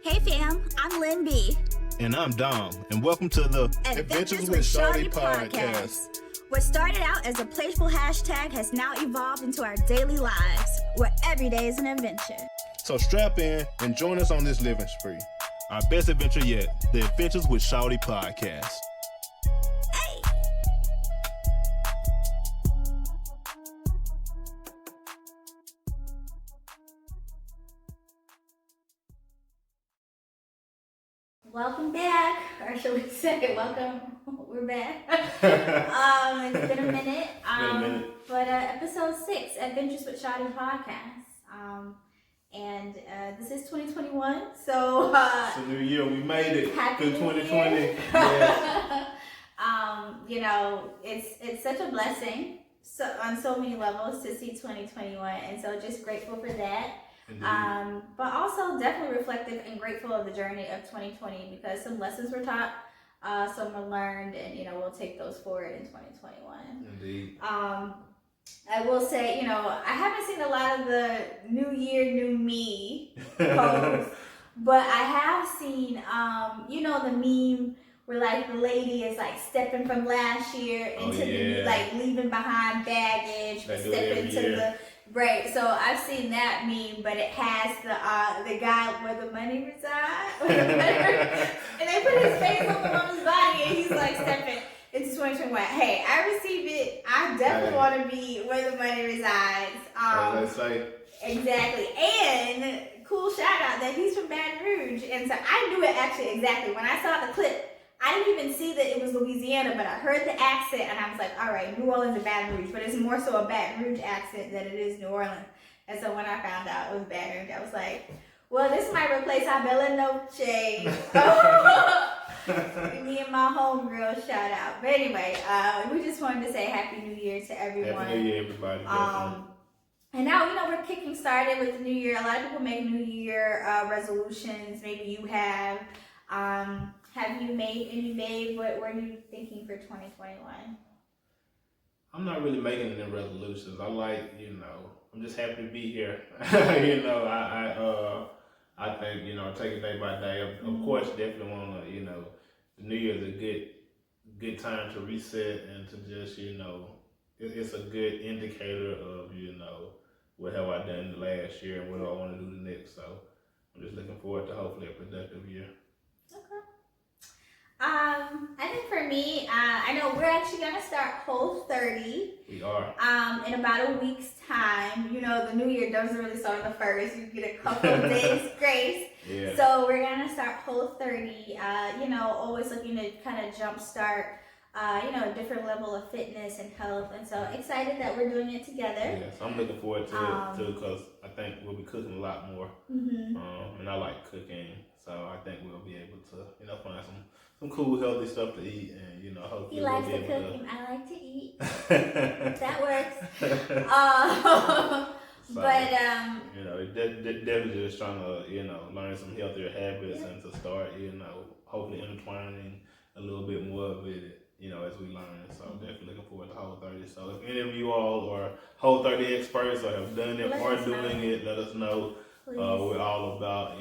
Hey fam, I'm Lynn B. And I'm Dom, and welcome to the Adventures with Shawty podcast. What started out as a playful hashtag has now evolved into our daily lives, where every day is an adventure. So strap in and join us on this living spree. Our best adventure yet, the Adventures with Shawty podcast. Hey! Welcome back, or should we say welcome, we're back. It's been a minute. But episode 6, Adventures with Shawty podcast. And this is 2021, so it's a new year, we made it happy through New 2020. Year. Yes. It's such a blessing on so many levels to see 2021, and so just grateful for that. But also definitely reflective and grateful of the journey of 2020 because some lessons were taught, some were learned, and we'll take those forward in 2021. Indeed. I will say, I haven't seen a lot of the New Year, New Me posts, but I have seen, the meme where like the lady is like stepping from last year into the new, like leaving behind baggage, stepping to the right. So I've seen that meme, but it has the guy where the money resides, and they put his face on his body, and he's like stepping. It's 2021. Hey, I received it. I definitely want to be where the money resides. As I say. Exactly. And cool shout out that he's from Baton Rouge. And so I knew it actually exactly. When I saw the clip, I didn't even see that it was Louisiana, but I heard the accent and I was like, all right, New Orleans and Baton Rouge. But it's more so a Baton Rouge accent than it is New Orleans. And so when I found out it was Baton Rouge, I was like, well, this might replace our Bella Noche. Me and my homegirl shout out. But anyway, we just wanted to say Happy New Year to everyone. Happy New Year, everybody. And now, we're kicking started with the new year. A lot of people make New Year resolutions. Maybe you have. Have you made any, babe? What are you thinking for 2021? I'm not really making any resolutions. I like, I'm just happy to be here. I think, take it day by day. Of course, definitely want to, the New Year is a good time to reset and to just, it's a good indicator of, what have I done the last year and what do I want to do the next. So I'm just looking forward to hopefully a productive year. Okay. I think for me, I know we're actually going to start Whole 30. We are. In about a week's time. The new year doesn't really start on the 1st. You get a couple of days grace. Yeah. So we're going to start Whole 30. Always looking to kind of jumpstart, a different level of fitness and health. And so excited that we're doing it together. Yes, I'm looking forward to it too because I think we'll be cooking a lot more. Mm-hmm. And I like cooking. So I think we'll be able to, find some cool, healthy stuff to eat, and hopefully he likes we'll to be cook, able and I like to eat. That works. Definitely just trying to, learn some healthier habits and to start, hopefully intertwining a little bit more of it, as we learn. So definitely looking forward to Whole 30. So if any of you all are Whole 30 experts or have done it or doing it, let us know. We're all about,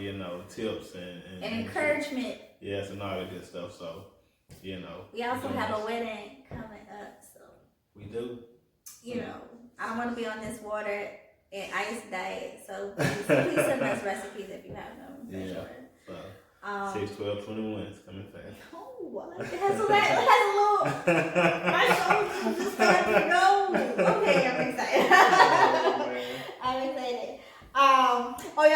tips and encouragement. Yes, and all that good stuff. So, We also have a wedding coming up, so. We do. I don't want to be on this water and ice diet, so please send us recipes if you have them. Yeah. Sure. So, 6, 12, 21 is coming fast. Oh, it has a little. My shoulders just starting to go. Okay, I'm excited. I'm excited.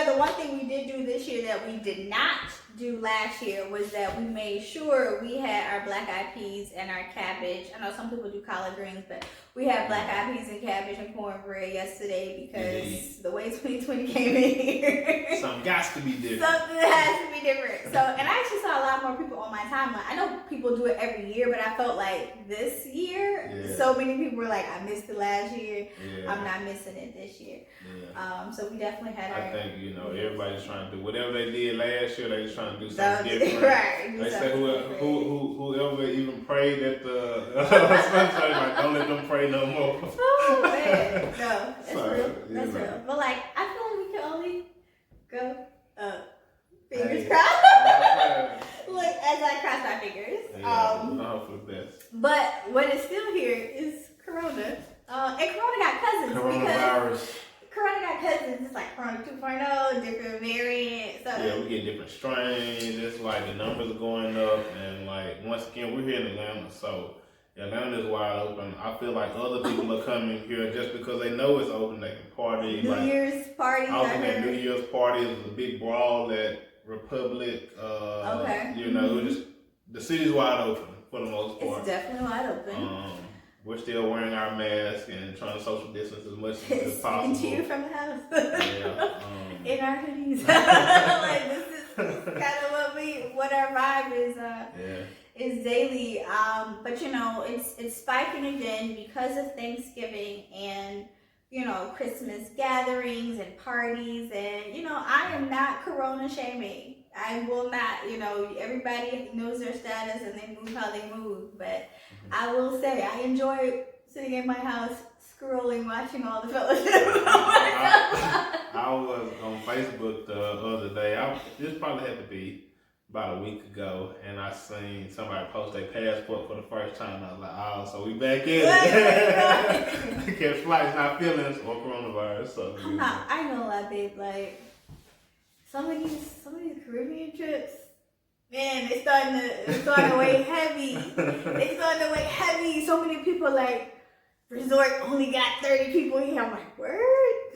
The one thing we did do this year that we did not do last year was that we made sure we had our black eyed peas and our cabbage. I know some people do collard greens, but we had black eyed peas and cabbage and cornbread yesterday because the way 2020 came in here. Something has to be different. Something has to be different. So, and I actually saw a lot more people on my timeline. I know people do it every year, but I felt like this year, so many people were like, I missed it last year. Yeah. I'm not missing it this year. Yeah. So we definitely had our... I think, everybody's trying to do whatever they did last year, they just trying to do something different. Right. They say whoever even prayed at the sunshine, like, don't let them pray no more. Oh, man. No, that's real. That's real. But, I feel like we can only go up. Fingers crossed. what is still here is Corona. And Corona got cousins. Coronavirus. Corona got cousins. It's like Corona 2.0, different variants. So. Yeah, we get different strains. It's like the numbers are going up, and like once again, we're here in Atlanta, so Atlanta is wide open. I feel like other people are coming here just because they know it's open. They can party. New Year's parties. Ultimate New Year's party is a big brawl at Republic. Okay. You know, just the city's wide open for the most part. It's definitely wide open. We're still wearing our masks and trying to social distance as much as possible. And cheer from the house. Yeah. In our hoodies. Like this is kind of what our vibe is. Is daily. But you know, it's spiking again because of Thanksgiving and you know Christmas gatherings and parties, and you know I am not Corona shaming. I will not, you know, everybody knows their status and they move how they move. But I will say, I enjoy sitting in my house, scrolling, watching all the fellowship. I was on Facebook the other day. This probably had to be about a week ago, and I seen somebody post their passport for the first time. I was like, oh, so we back in it. Catch flights, not feelings, or coronavirus. So I know a lot, babe. Like, some of these Caribbean trips, man, it's starting to weigh heavy. It's starting to weigh heavy. So many people like resort only got 30 people here. I'm like, word?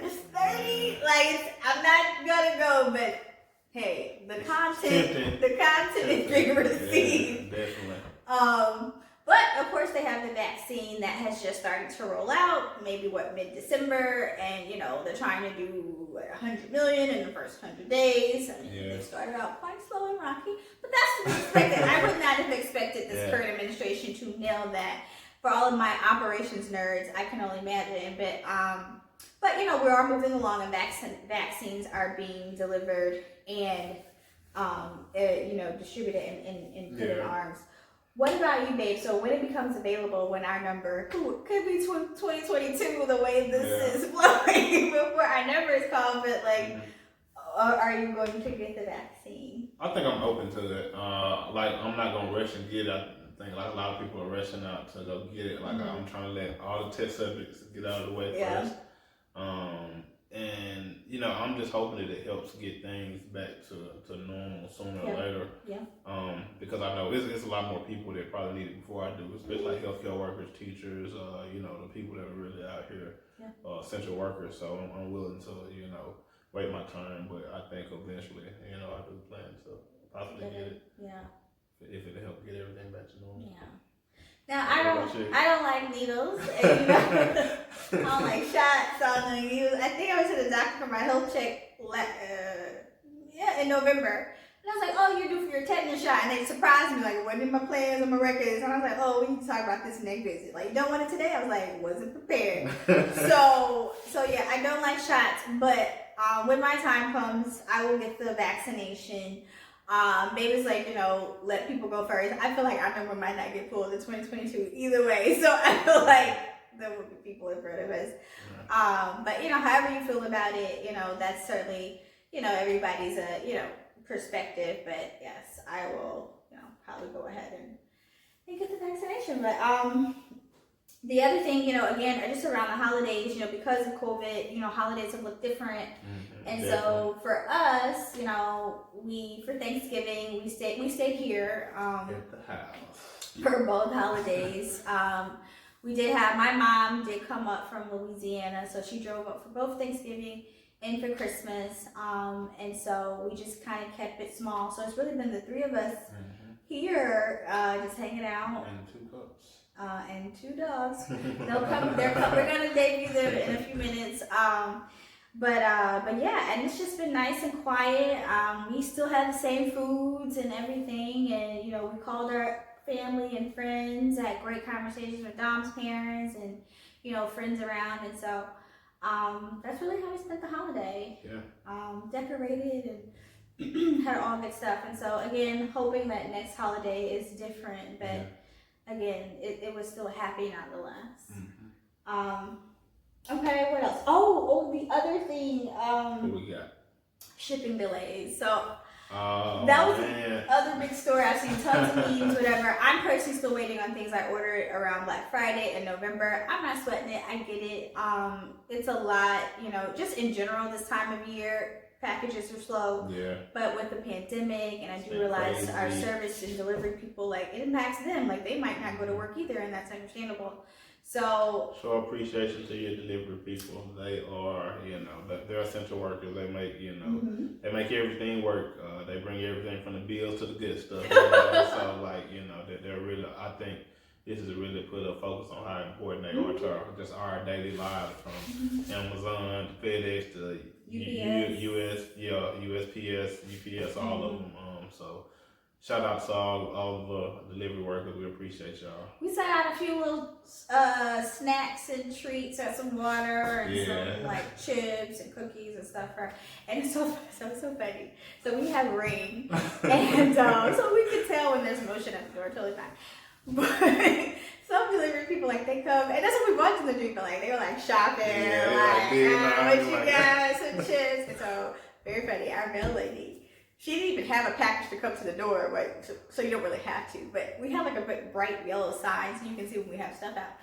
That's 30? Like I'm not gonna go, but hey, the content is being received. Yeah, definitely. But of course they have the vaccine that has just started to roll out, maybe mid-December, and you know they're trying to do 100 million in the first 100 days. I mean, they started out quite slow and rocky, but that's to be expected. I would not have expected this current administration to nail that. For all of my operations nerds, I can only imagine. But you know we are moving along, and vaccines are being delivered and you know distributed and put in arms. What about you, babe? So when it becomes available, when our number could be 2022, the way this is flowing before our number is called, but like, are you going to get the vaccine? I think I'm open to it. Like I'm not gonna rush and get it. I think like a lot of people are rushing out to go get it. Like I'm trying to let all the test subjects get out of the way first. And you know, I'm just hoping that it helps get things back to normal sooner or later. Because I know it's a lot more people that probably need it before I do, especially like healthcare workers, teachers, you know, the people that are really out here, essential workers. So I'm willing to, you know, wait my time, but I think eventually, you know, I do plan to possibly get it. If it'll help get everything back to normal. Now I don't like needles, and, you know, I don't like shots. So I don't use. I think I went to the doctor for my health check. In November, and I was like, "Oh, you're due for your tetanus shot," and they surprised me. Like, it wasn't in my plans or my records, and I was like, "Oh, we need to talk about this next visit." Like, you don't want it today? I was like, wasn't prepared. so yeah, I don't like shots, but when my time comes, I will get the vaccination. Baby's like, you know, let people go first. I feel like our number might not get pulled in 2022 either way. So I feel like there will be people in front of us. But, you know, however you feel about it, you know, that's certainly, you know, everybody's, you know, perspective. But yes, I will, you know, probably go ahead and get the vaccination. But the other thing, you know, again, just around the holidays, you know, because of COVID, you know, holidays have looked different. And so for us, you know, for Thanksgiving, we stayed here at the house for both holidays. We did have, my mom did come up from Louisiana, so she drove up for both Thanksgiving and for Christmas. And so we just kind of kept it small. So it's really been the three of us here, just hanging out. And 2 pups. And 2 dogs. They'll come. We're gonna debut them in a few minutes. But yeah, and it's just been nice and quiet. We still have the same foods and everything, and you know, we called our family and friends, had great conversations with Dom's parents and you know, friends around, and so that's really how we spent the holiday. Decorated and had all good stuff, and so again, hoping that next holiday is different, but again, it was still happy nonetheless. Okay, what else? Oh, the other thing, what we got? shipping delays. So Oh, that was man. the other big story. I've seen tons of memes, whatever. I'm personally still waiting on things I ordered around Black Friday in November. I'm not sweating it. I get it. It's a lot, just in general this time of year. Packages are slow. Yeah. But with the pandemic, and I do been realize crazy. our service and delivery people, like, it impacts them. Like, they might not go to work either, and that's understandable. So show appreciation to your delivery people. They are, they're essential workers. They make, they make everything work. They bring everything from the bills to the good stuff. So, like, they're really, I think this is really put a focus on how important they are to our daily lives, from Amazon to FedEx to USPS, UPS, all of them. So shout out to all the delivery workers. We appreciate y'all. We sent out a few little snacks and treats, and some water and some like chips and cookies and stuff and it's so funny. So we have rain, and so we can tell when there's motion at the door. Totally fine. But some delivery people, like, they come, and that's what we wanted them to do. But like, they were like shopping, what you got, some chips. And so very funny. Our mail lady, she didn't even have a package to come to the door, but so you don't really have to. But we have like a big bright yellow sign, so you can see when we have stuff out.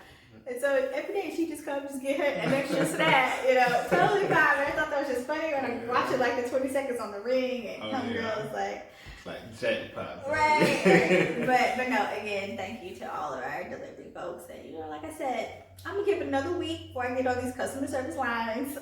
And so every day she just comes, just get her an extra snack, totally fine. But I thought that was just funny when I watched it, like the 20 seconds on the ring, and girl was like jackpot. Right. But no, again, thank you to all of our delivery folks. And like I said, I'm gonna give it another week before I get all these customer service lines.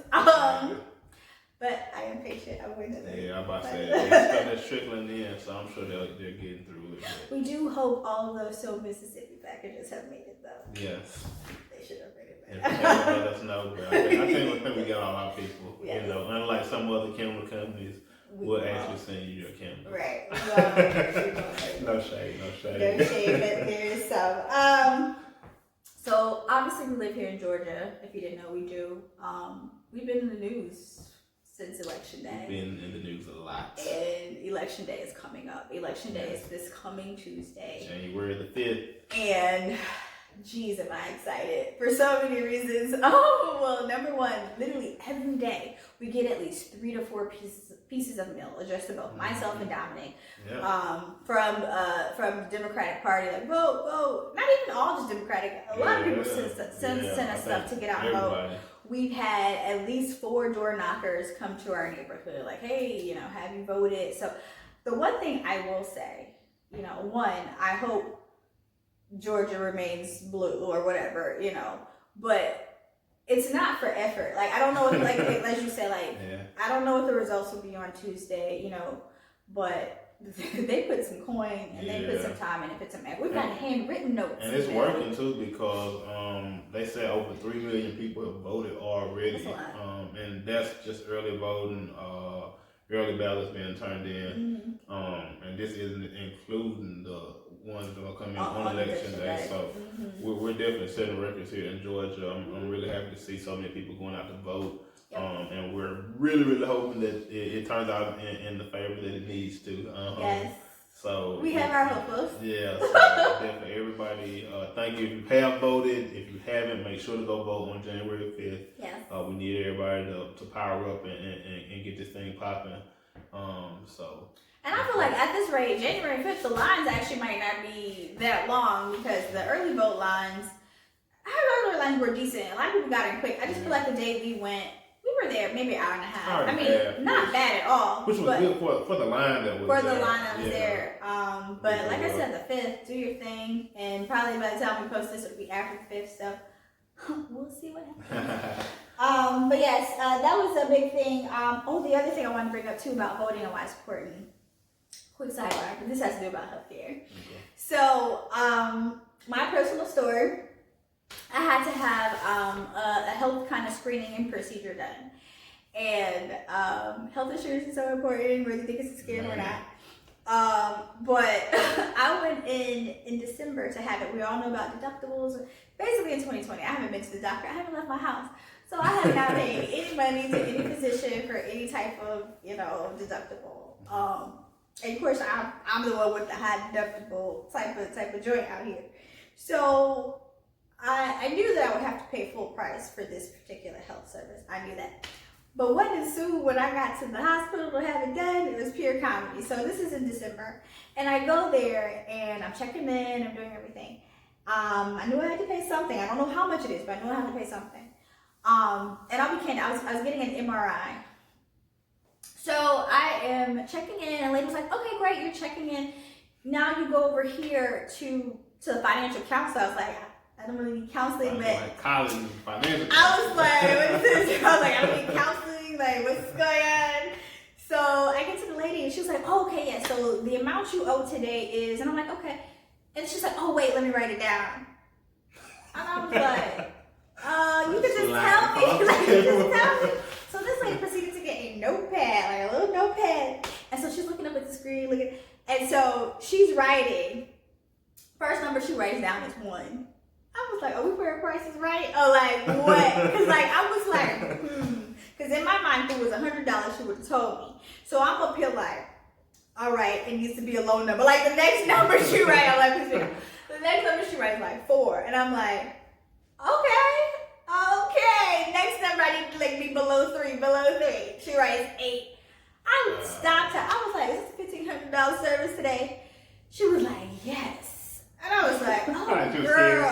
But I am patient. I'm waiting. Yeah, I'm about to say there's stuff that's trickling in, so I'm sure they're getting through it. We do hope all of those So Mississippi packages have made it, though. Yes. They should have made it. If you haven't let us know, but I think we get all our people. Yes. Unlike some other camera companies, we'll actually send you your camera. Right. No shade. No shade, but there's some. So obviously we live here in Georgia. If you didn't know, we do. We've been in the news since Election Day. We've been in the news a lot. And Election Day is coming up. Election Day is this coming Tuesday. January the 5th. And geez, am I excited for so many reasons. Oh, well, number one, literally every day we get at least 3 to 4 pieces of mail addressed to both myself and Dominic. Yeah. From the Democratic Party, like vote. Not even all just Democratic. A lot of people send us stuff to get out and vote. We've had at least 4 door knockers come to our neighborhood, like, hey, have you voted? So the one thing I will say, one, I hope Georgia remains blue or whatever, but it's not for effort. Like, I don't know if, like, as you said, like, I don't know if the results will be on Tuesday, but they put some coin and they put some time in and put some effort. We've got handwritten notes. And it's working too, because they said over 3 million people have voted already. That's a lot. And that's just early voting, early ballots being turned in. And this isn't including the ones that will come in on election day. So we're definitely setting records here in Georgia. I'm really happy to see so many people going out to vote. And we're really, really hoping that it turns out in the favor that it needs to. Yes. So we have our hopefuls. Yeah. So definitely, everybody, thank you. If you have voted, if you haven't, make sure to go vote on January 5th. Yes. We need everybody to power up and get this thing popping. And I feel like at this rate, January 5th, the lines actually might not be that long, because the early vote lines, I heard earlier lines were decent. A lot of people got in quick. I just feel like the day we went, we were there maybe an hour and a half. Not bad at all. Which was good for the line that was there. For the line that was there. But like I said, the 5th, do your thing. And probably by the time we post this, it'll be after the 5th. So we'll see what happens. But yes, that was a big thing. The other thing I want to bring up too about voting and why it's important. Quick sidebar, but this has to do about healthcare. Okay. So, my personal story, I had to have a health kind of screening and procedure done. And health insurance is so important, whether you think it's a scam or not. But I went in December to have it. We all know about deductibles. Basically in 2020, I haven't been to the doctor. I haven't left my house. So I have not paid any money to any physician for any type of, deductible. And of course, I'm the one with the high deductible type of joint out here. So I knew that I would have to pay full price for this particular health service. I knew that. But what ensued when I got to the hospital to have it done, it was pure comedy. So this is in December. And I go there and I'm checking in, I'm doing everything. I knew I had to pay something. I don't know how much it is, but I knew I had to pay something. And I'll be candid, I was getting an MRI. So I am checking in and the lady was like, okay, great, you're checking in. Now you go over here to the financial counselor. I was like, I don't really need counseling, but like college financial. I was like, what is this? I was like, I don't need counseling. Like, what's going on? So I get to the lady and she was like, oh, okay, yeah. So the amount you owe today is, and I'm like, okay. And she's like, oh wait, let me write it down. And I was like, you can just tell me. Like, you just tell me. So this lady proceeded to get a notepad, like a little notepad. And so she's looking up at the screen, and so she's writing. First number she writes down is 1. I was like, are we putting prices right? Oh, like, what? Because, like, I was like, Because in my mind, if it was $100, she would have told me. So I'm up here like, all right, it needs to be a low number. Like, the next number she writes, I'm like, the next number she writes like 4. And I'm like, okay. Next number I need to like be below 3. She writes 8. I stopped her. I was like, is this a $1,500 service today? She was like, yes. And I was like, oh, girl.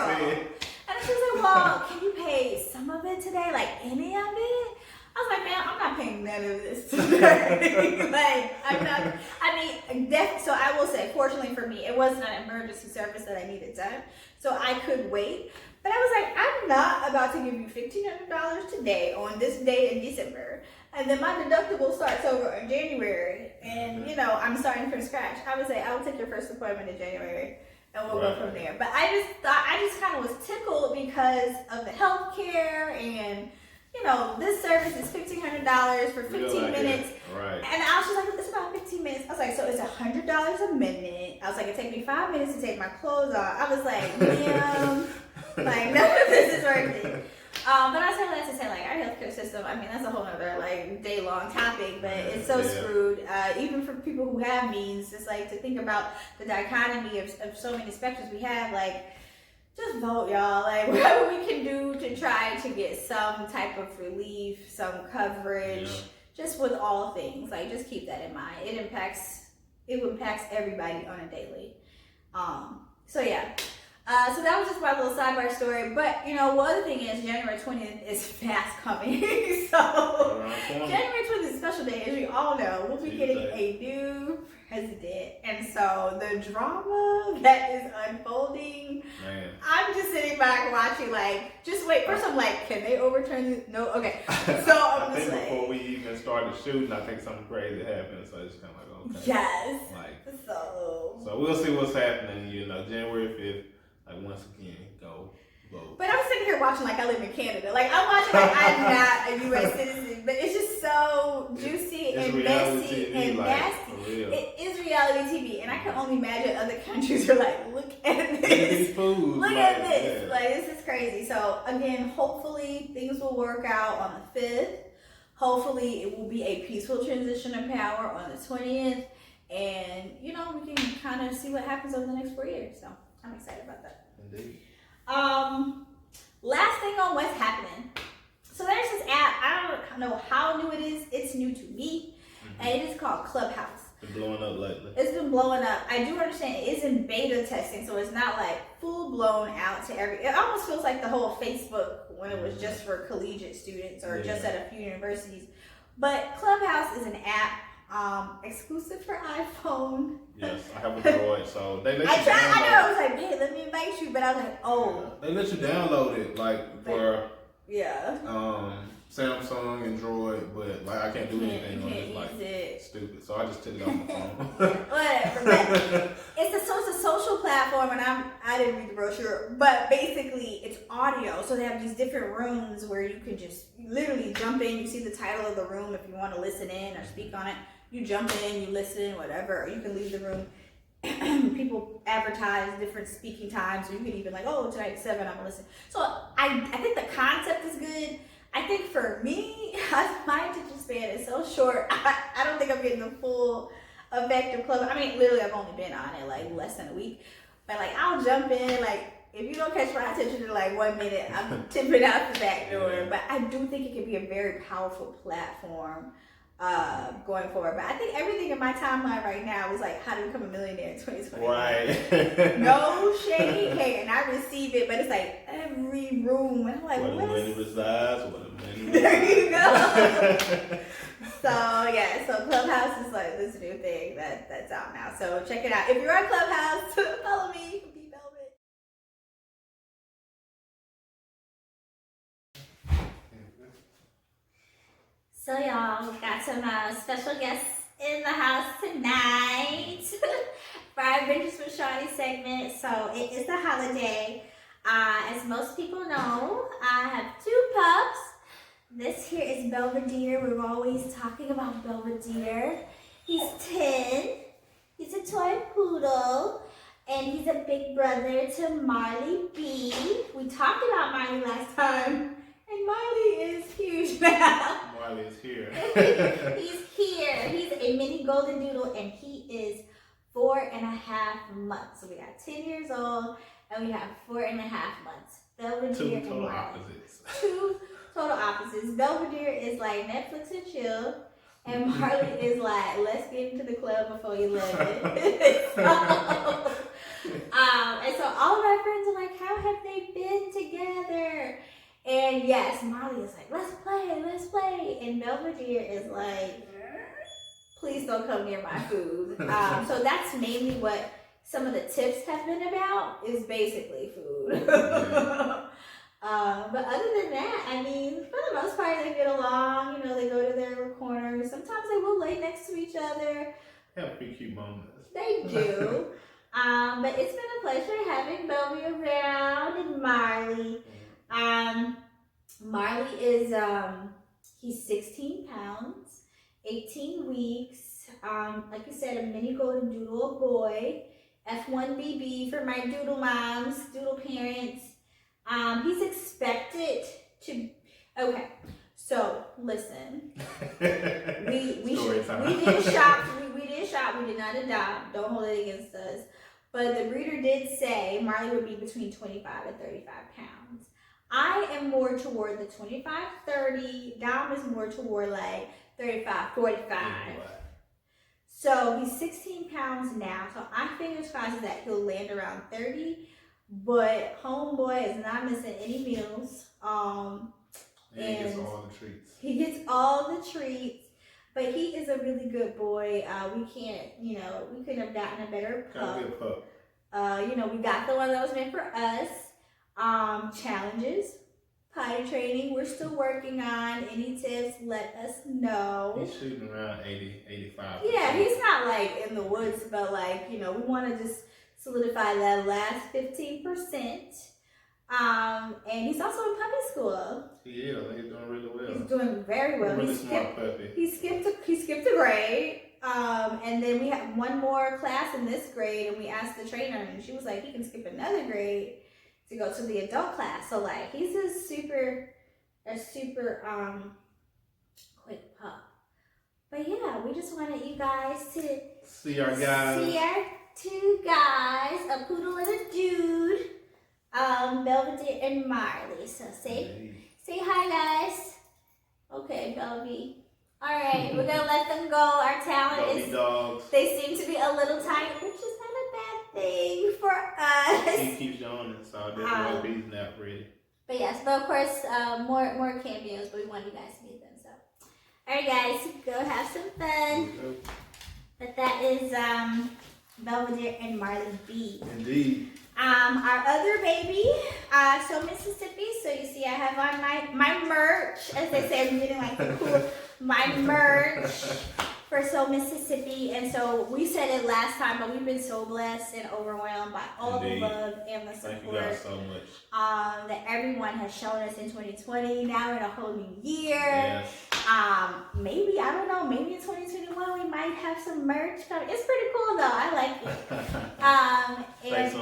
And she was like, well, can you pay some of it today? Like, any of it? I was like, man, I'm not paying none of this today. Like, I'm not, so I will say, fortunately for me, it wasn't an emergency service that I needed done. So I could wait. But I was like, I'm not about to give you $1,500 today on this day in December. And then my deductible starts over in January. And, you know, I'm starting from scratch. I would say, I will take your first appointment in January. And we'll go from there. But I just kind of was tickled because of the healthcare and, you know, this service is $1,500 for 15 minutes. Right. And I was just like, it's about 15 minutes. I was like, so it's $100 a minute. I was like, it take me 5 minutes to take my clothes off. I was like, damn, like none of this is worth it. But I say that to say, like, our healthcare system, I mean, that's a whole other, like, day-long topic, but it's so screwed. Even for people who have means, it's like to think about the dichotomy of so many spectrums we have, like, just vote, y'all. Like, whatever we can do to try to get some type of relief, some coverage, just with all things. Like, just keep that in mind. It impacts everybody on a daily. So, yeah. So that was just my little sidebar story. But, you know, one other thing is January 20th is fast coming. So, January 20th is a special day. As we all know, we'll be getting a new president. And so, the drama that is unfolding, man. I'm just sitting back watching, like, just wait. First, I'm like, can they overturn this? No? Okay. So, I'm just like, before we even started shooting, I think something crazy happened. So, it's kind of like, okay. Yes. Like, so we'll see what's happening, you know, January 5th. Like, once again, go vote. But I'm sitting here watching like I live in Canada. Like, I'm watching like I'm not a U.S. citizen. But it's just so juicy and messy TV, and like, nasty. It is reality TV. And I can only imagine other countries are like, look at this. Look at this. Yeah. Like, this is crazy. So, again, hopefully things will work out on the 5th. Hopefully it will be a peaceful transition of power on the 20th. And, you know, we can kind of see what happens over the next 4 years. So, I'm excited about that. Indeed. Last thing on what's happening. So there's this app. I don't know how new it is. It's new to me. And it is called Clubhouse. It's been blowing up lately. It's been blowing up. I do understand it is in beta testing, so it's not like full blown out to it almost feels like the whole Facebook when it was just for collegiate students or just at a few universities. But Clubhouse is an app exclusive for iPhone. Yes, I have a Droid, so they let you download. I know, I was like, hey, let me invite you, but I was like, oh. Yeah, they let you download it, like, for Samsung and Droid, but, like, I can't do anything on it, like, stupid, so I just took it off my phone. Whatever, but it's a social platform, and I didn't read the brochure, but basically, it's audio, so they have these different rooms where you can just literally jump in, you see the title of the room if you want to listen in or speak on it. You jump in, you listen, whatever, or you can leave the room. People advertise different speaking times, or you can even like, oh, tonight at 7, I'm gonna listen. So I think the concept is good. I think for me, my attention span is so short. I don't think I'm getting the full effect of Club. I mean, literally, I've only been on it like less than a week. But like, I'll jump in, like, if you don't catch my attention in like 1 minute, I'm tipping out the back door. Yeah. But I do think it could be a very powerful platform going forward. But I think everything in my timeline right now is like how to become a millionaire in 2020. Right. No shade, hey, and I receive it, but it's like every room, and I'm like, What a money resides, what a money there you resides. go. So yeah, so Clubhouse is like this new thing that's out now. So check it out. If you're on Clubhouse, follow me. Be Velvet. So y'all, we got some special guests in the house tonight for our Adventures with Shawty segment. So it is the holiday. As most people know, I have 2 pups. This here is Belvedere. We're always talking about Belvedere. He's 10. He's a toy poodle. And he's a big brother to Marley B. We talked about Marley last time. And Marley is huge now. Marley is here. He's here. He's a mini golden doodle, and he is 4.5 months. So we got 10 years old, and we have 4.5 months. Belvedere 2 and total Marley. opposites. 2 total opposites. Belvedere is like Netflix and chill, and Marley is like, let's get into the club before you leave it. And so all of our friends are like, how have they been together? And yes, Marley is like, let's play. And Belvedere is like, please don't come near my food. So that's mainly what some of the tips have been about, is basically food. But other than that, I mean, for the most part, they get along. You know, they go to their corners. Sometimes they will lay next to each other. They have pretty cute moments. They do. But it's been a pleasure having Belvy around, and Marley. Marley is, he's 16 pounds, 18 weeks. Like you said, a mini golden doodle, a boy. F1BB for my doodle moms, doodle parents. He's expected to, okay, so listen, we didn't shop, we did not adopt, don't hold it against us, but the breeder did say Marley would be between 25 and 35 pounds. I am more toward the 25-30, Dom is more toward like 35-45. So he's 16 pounds now, so I'm fingers crossed that he'll land around 30. But homeboy is not missing any meals. And he gets all the treats. He gets all the treats. But he is a really good boy. We can't, we couldn't have gotten a better pup. Got a good pup. We got the one that was meant for us. Challenges, potty training, we're still working on. Any tips, let us know. He's shooting around 80, 85. Yeah, he's not like in the woods, but like, we want to just solidify that last 15%. And he's also in puppy school. Yeah, he's doing really well. He's doing very well. Really smart puppy. He skipped a grade. And then we have one more class in this grade, and we asked the trainer, and she was like, he can skip another grade to go to the adult class. So like, he's a super quick pup. But yeah, we just wanted you guys to see our guys. See our 2 guys, a poodle and a dude, Belvedere and Marley. So say hi, guys. Okay, Belvy. All right, we're gonna let them go. Our talent Belvy is dogs. They seem to be a little tight, which is not a bad thing for us. He keeps yawning, so that's why he's nap ready. But yes, but of course, more cameos, but we want you guys to meet them. So, all right, guys, go have some fun. But that is Belvedere and Marley B. Indeed. Our other baby, so Mississippi. So you see, I have on my merch, as they say. I'm getting like the cool my merch for So Mississippi. And so we said it last time, but we've been so blessed and overwhelmed by all the love and the support. Thank you guys so much. That everyone has shown us in 2020. Now we're in a whole new year. Yes. Maybe, I don't know, maybe in 2021 we might have some merch coming. It's pretty cool though. I like it.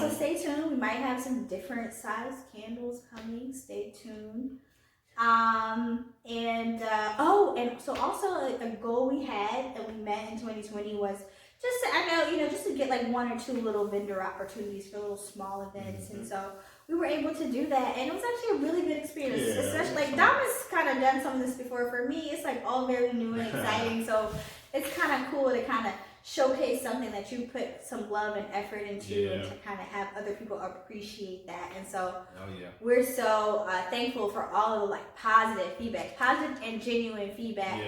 So stay tuned. We might have some different size candles coming. Stay tuned. And so also a goal we had that we met in 2020 was I know, you know, just to get like 1 or 2 little vendor opportunities for little small events. And so we were able to do that. And it was actually a really good experience. Yeah, Especially like Dom has kind of done some of this before. For me, it's like all very new and exciting. So it's kind of cool to kind of showcase something that you put some love and effort into and to kind of have other people appreciate that. And so we're so thankful for all of the like positive feedback, positive and genuine feedback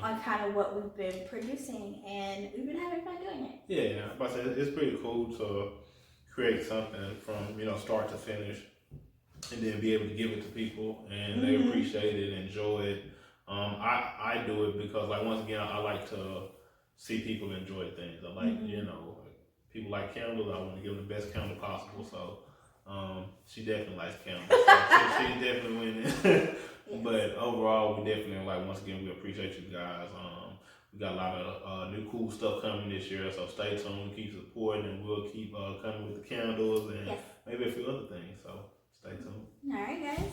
on kind of what we've been producing, and we've been having fun doing it. Yeah, but it's pretty cool to create something from, you know, start to finish, and then be able to give it to people and they appreciate it, enjoy it. I do it because, like, once again, I like to see people enjoy things. I like, you know, people like candles. I want to give them the best candle possible. So, she definitely likes candles. So she's definitely winning. But overall, we definitely, like, once again, we appreciate you guys. We got a lot of new cool stuff coming this year. So stay tuned, keep supporting, and we'll keep coming with the candles and maybe a few other things. So stay tuned. All right, guys.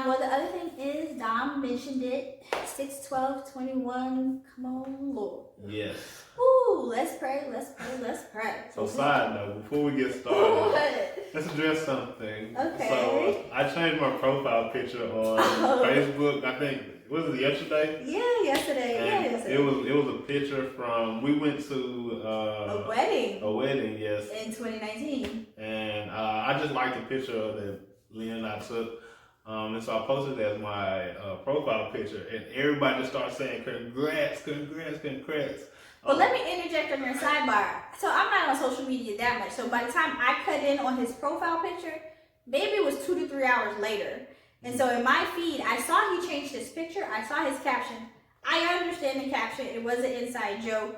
Well, the other thing is, Dom mentioned it, 6/12/21, come on, Lord. Yes. Ooh, let's pray, let's pray, let's pray. So side note, before we get started, let's address something. Okay. So I changed my profile picture on Facebook, I think, was it yesterday? Yeah, yesterday. And yesterday. It was a picture from, we went to a wedding. A wedding, yes. In 2019. And I just liked the picture that Lynn and I took. And so I posted it as my profile picture, and everybody just started saying, congrats, congrats, congrats. Well, let me interject on your sidebar. So I'm not on social media that much. So by the time I cut in on his profile picture, maybe it was 2 to 3 hours later. And so in my feed, I saw he changed his picture. I saw his caption. I understand the caption. It was an inside joke.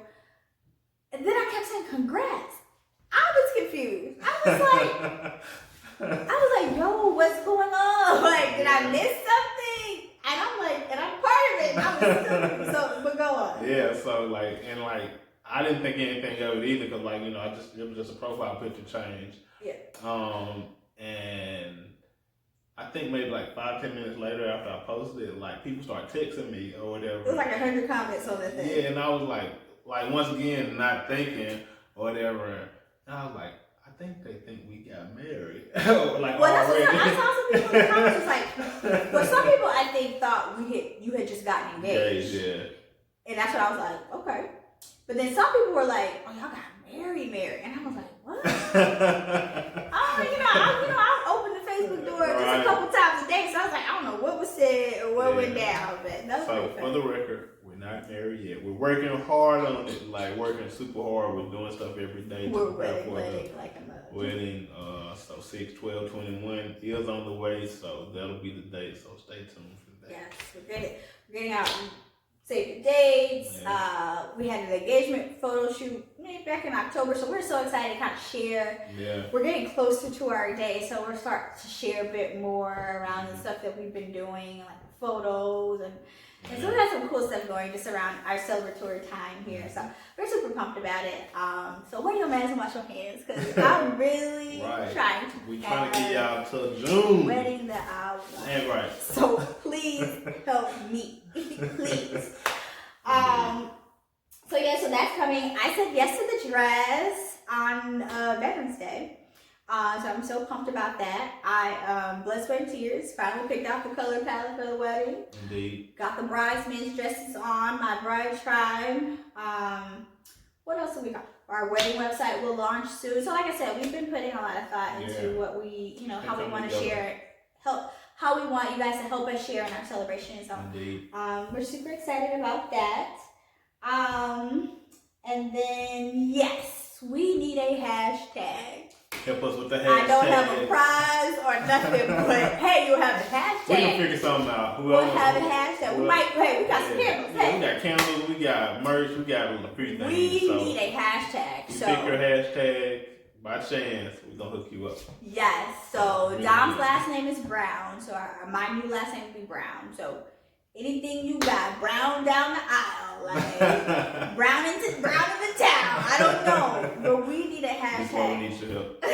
And then I kept saying, congrats. I was confused. I was like, yo, what's going on? Like, did I miss something? And I'm like, and I'm part of it. And I was so, but go on. Yeah, so like, and like, I didn't think anything of it either, because, like, you know, it was just a profile picture change. Yeah. And I think maybe like 5-10 minutes later after I posted it, like, people started texting me or whatever. It was like 100 comments on that thing. Yeah, and I was like once again, not thinking or whatever. And I was like, I think they think we got married. Like, well, that's what I saw some people in the comments like, well, some people I think thought you had just gotten engaged. Yeah. And that's what I was like, okay. But then some people were like, oh, y'all got married. And I was like, what? I opened the Facebook door just a couple times a day, so I was like, I don't know what was said or what went down, but that was so for the record, we're not married yet. We're working hard on it, like working super hard. We're doing stuff every day. We're wedding like a mother. Wedding, so 6/12/21 is on the way, so that'll be the date. So stay tuned for that. Yes, we're getting out. Save the dates. Yeah. We had an engagement photo shoot back in October, so we're so excited to kind of share. Yeah. We're getting closer to our day, so we're starting to share a bit more around the stuff that we've been doing, like photos and so we got some cool stuff going just around our celebratory time here. So we're super pumped about it. So wear your mask and wash your hands, because I'm really trying to. We're trying to get y'all till June. Wedding that I want. And right. So please help me, please. So that's coming. I said yes to the dress on Veterans Day. So I'm so pumped about that. I blood, sweat, and tears finally picked out the color palette for the wedding. Indeed. Got the bridesmaids dresses on, my bride tribe. What else do we got? Our wedding website will launch soon. So like I said, we've been putting a lot of thought into what we, how we want to share, how we want you guys to help us share in our celebration. So we're super excited about that. And then yes, we need a hashtag. Help us with the hashtag. I don't have a prize or nothing, but hey, you have a hashtag. We can figure something out. We'll have a hashtag. We got some candles. Yeah, we got candles, we got merch, we got a few things. We need a hashtag. You pick your hashtag, by chance, we're going to hook you up. Yes. So Dom's last name is Brown. So my new last name will be Brown. So anything you got, brown down the aisle, like brown in the town. I don't know, but we need a hashtag. This one needs your help.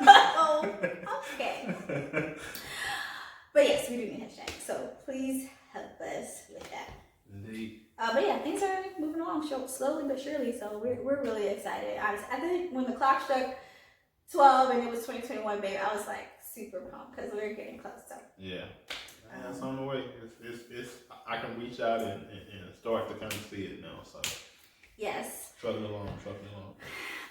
Oh, okay. But yes, we do need a hashtag. So please help us with that. Indeed. But yeah, things are moving along slowly but surely. So we're really excited. I think when the clock struck 12 and it was 2021, babe, I was like super pumped because we're getting close. So yeah. That's on the way. It's I can reach out and start to kind of see it now. So yes. Trucking along.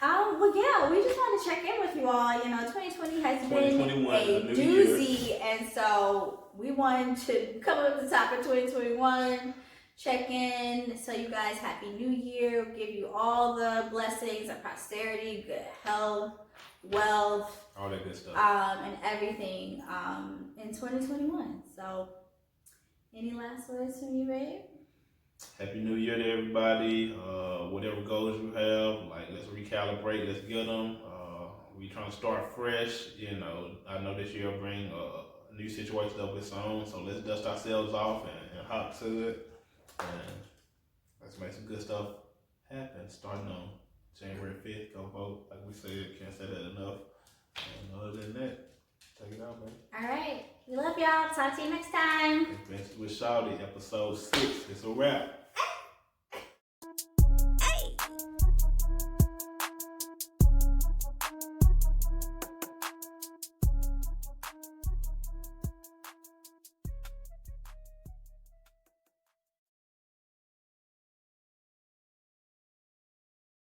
Well, yeah, we just wanted to check in with you all. You know, 2020 has been a doozy, and so we wanted to come up to the top of 2021, check in, so you guys happy New Year, give you all the blessings and prosperity, good health, wealth, all that good stuff, and everything in 2021. So, any last words from you, babe? Happy New Year to everybody. Whatever goals you have, like let's recalibrate, let's get them. We trying to start fresh. You know, I know this year will bring a new situation of its own, so let's dust ourselves off and hop to it. And let's make some good stuff happen. Starting on January 5th, go vote. Like we said, can't say that enough. And other than that, take it out, man. All right. We love y'all. Talk to you next time. Adventures with Shawty, episode 6. It's a wrap.